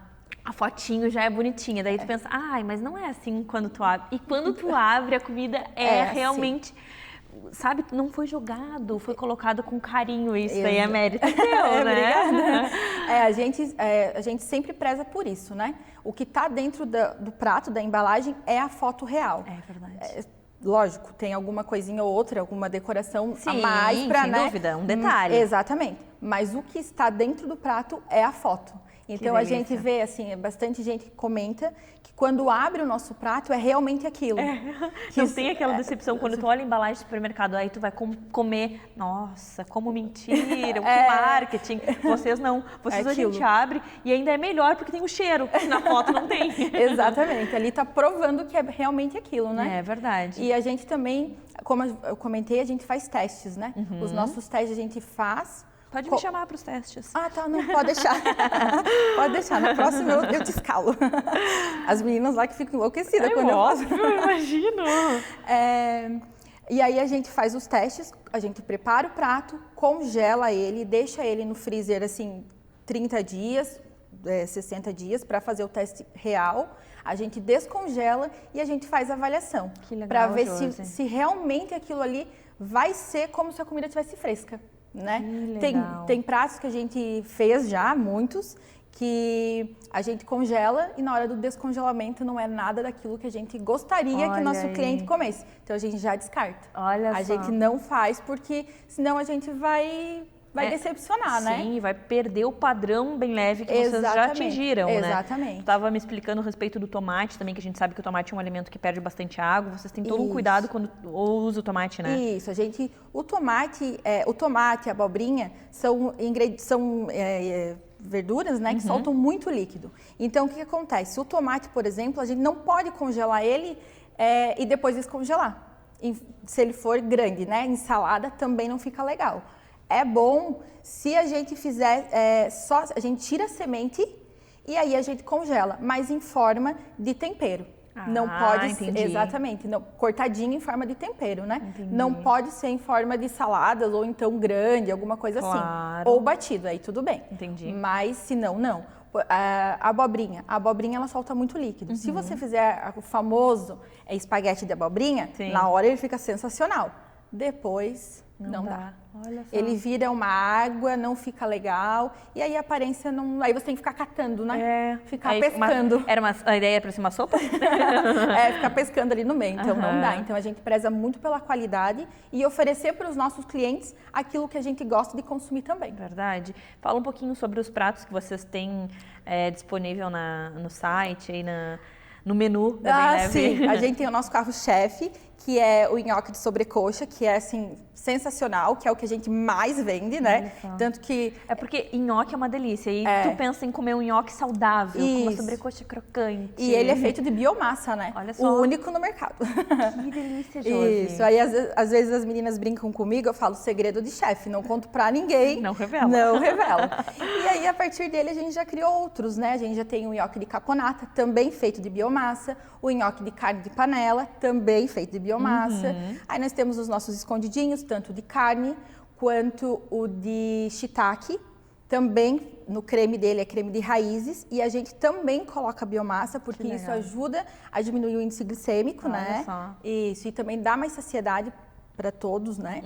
fotinho já é bonitinha. Daí tu pensa, mas não é assim quando tu abre. E quando tu abre, a comida realmente... Sabe, não foi jogado, foi colocado com carinho, isso aí é mérito teu, né? Obrigada. A gente sempre preza por isso, né? O que está dentro do prato, da embalagem, é a foto real. É verdade. Lógico, tem alguma coisinha ou outra, alguma decoração a Sim, mais para, sem dúvida, um detalhe. Exatamente. Mas o que está dentro do prato é a foto. Então a gente vê, assim, bastante gente que comenta que quando abre o nosso prato é realmente aquilo. Não tem aquela decepção quando tu olha a embalagem do supermercado, aí tu vai comer, nossa, como mentiram, que marketing. Vocês não, vocês a gente abre e ainda é melhor porque tem o cheiro, que na foto não tem. Exatamente, ali tá provando que é realmente aquilo, né? É verdade. E a gente também, como eu comentei, a gente faz testes, né? Os nossos testes a gente faz... Pode me chamar para os testes. Tá, não, pode deixar. Pode deixar, na próxima eu te escalo. As meninas lá que ficam enlouquecidas quando eu imagino. E aí a gente faz os testes, a gente prepara o prato, congela ele, deixa ele no freezer, assim, 30 dias, 60 dias, para fazer o teste real. A gente descongela e a gente faz a avaliação. Que legal, para ver se realmente aquilo ali vai ser como se a comida estivesse fresca. Né? Tem pratos que a gente fez já, muitos, que a gente congela e na hora do descongelamento não é nada daquilo que a gente gostaria que o nosso cliente comesse. Então a gente já descarta. A gente não faz porque senão a gente vai decepcionar, né? Sim, vai perder o padrão bem leve que vocês já atingiram, né? Exatamente. Tu estava me explicando a respeito do tomate também, que a gente sabe que o tomate é um alimento que perde bastante água. Vocês têm todo um cuidado quando usa o tomate, né? Isso, o tomate, a abobrinha são verduras, né, que soltam muito líquido. Então, o que acontece? O tomate, por exemplo, a gente não pode congelar ele e depois descongelar. Se ele for grande, né? Em salada também não fica legal. É bom se a gente fizer a gente tira a semente e aí a gente congela, mas em forma de tempero. Não pode ser, exatamente, não, cortadinho em forma de tempero, né? Entendi. Não pode ser em forma de saladas ou então grande, alguma coisa assim. Ou batido, aí tudo bem. Entendi. Mas se não. A abobrinha ela solta muito líquido. Se você fizer o famoso espaguete de abobrinha, na hora ele fica sensacional. Depois não dá. Olha só. Ele vira uma água, não fica legal. E aí a aparência não... Aí você tem que ficar catando, né? Ficar pescando. A ideia era para ser uma sopa? Ficar pescando ali no meio. Então não dá. Então a gente preza muito pela qualidade e oferecer para os nossos clientes aquilo que a gente gosta de consumir também. Verdade. Fala um pouquinho sobre os pratos que vocês têm disponível no site, aí no menu da Bem Leve. Sim. A gente tem o nosso carro-chefe, que é o nhoque de sobrecoxa, que é assim sensacional, que é o que a gente mais vende, né? Tanto que é porque nhoque é uma delícia e tu pensa em comer um nhoque saudável, com uma sobrecoxa crocante. E ele é feito de biomassa, né? Olha só. O único no mercado. Que delícia, Josi. Isso. Aí às vezes as meninas brincam comigo, eu falo segredo de chefe, não conto pra ninguém. Não revela. Não revela. E aí a partir dele a gente já criou outros, né? A gente já tem o nhoque de caponata, também feito de biomassa, o nhoque de carne de panela, também feito de biomassa. Aí nós temos os nossos escondidinhos, tanto de carne quanto o de shiitake. Também no creme dele é creme de raízes e a gente também coloca biomassa porque isso ajuda a diminuir o índice glicêmico, né? Só. Isso, e também dá mais saciedade para todos, né?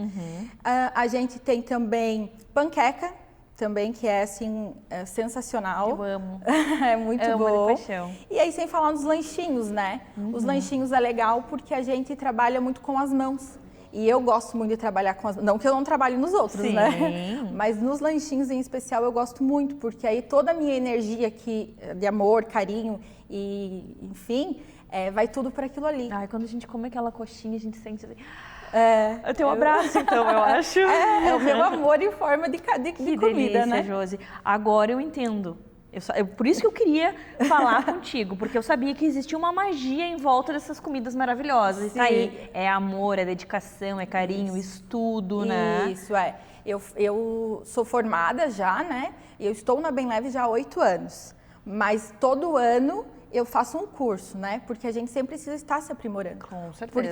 A gente tem também panqueca, também, que é assim, sensacional. Eu amo. É muito bom. De paixão. E aí, sem falar nos lanchinhos, né? Os lanchinhos é legal porque a gente trabalha muito com as mãos. E eu gosto muito de trabalhar com as mãos. Não que eu não trabalhe nos outros, né? Mas nos lanchinhos em especial eu gosto muito, porque aí toda a minha energia aqui de amor, carinho e, enfim, vai tudo para aquilo ali. Ai, quando a gente come aquela coxinha, a gente sente... eu tenho um abraço, então, eu acho. É o meu amor em forma de comida, delícia, né? Josi. Agora eu entendo. Por isso que eu queria falar contigo, porque eu sabia que existia uma magia em volta dessas comidas maravilhosas. Isso aí é amor, é dedicação, é carinho, estudo, né? Isso, Eu sou formada já, né? Eu estou na Bem Leve já há 8 anos. Mas todo ano eu faço um curso, né? Porque a gente sempre precisa estar se aprimorando. Com certeza.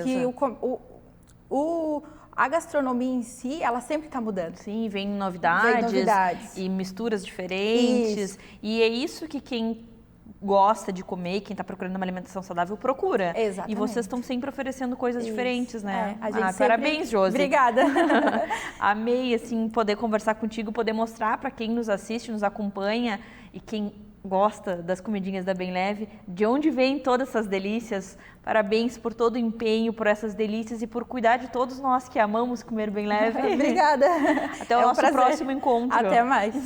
Porque a gastronomia em si, ela sempre está mudando. Sim, vem novidades. E misturas diferentes. Isso. E é isso que quem gosta de comer, quem está procurando uma alimentação saudável, procura. Exatamente. E vocês estão sempre oferecendo coisas diferentes, né? A gente sempre... Parabéns, Josi. Obrigada. Amei, assim, poder conversar contigo, poder mostrar para quem nos assiste, nos acompanha e quem gosta das comidinhas da Bem Leve, de onde vêm todas essas delícias. Parabéns por todo o empenho, por essas delícias e por cuidar de todos nós que amamos comer Bem Leve. Obrigada. Até o nosso próximo encontro. Até mais.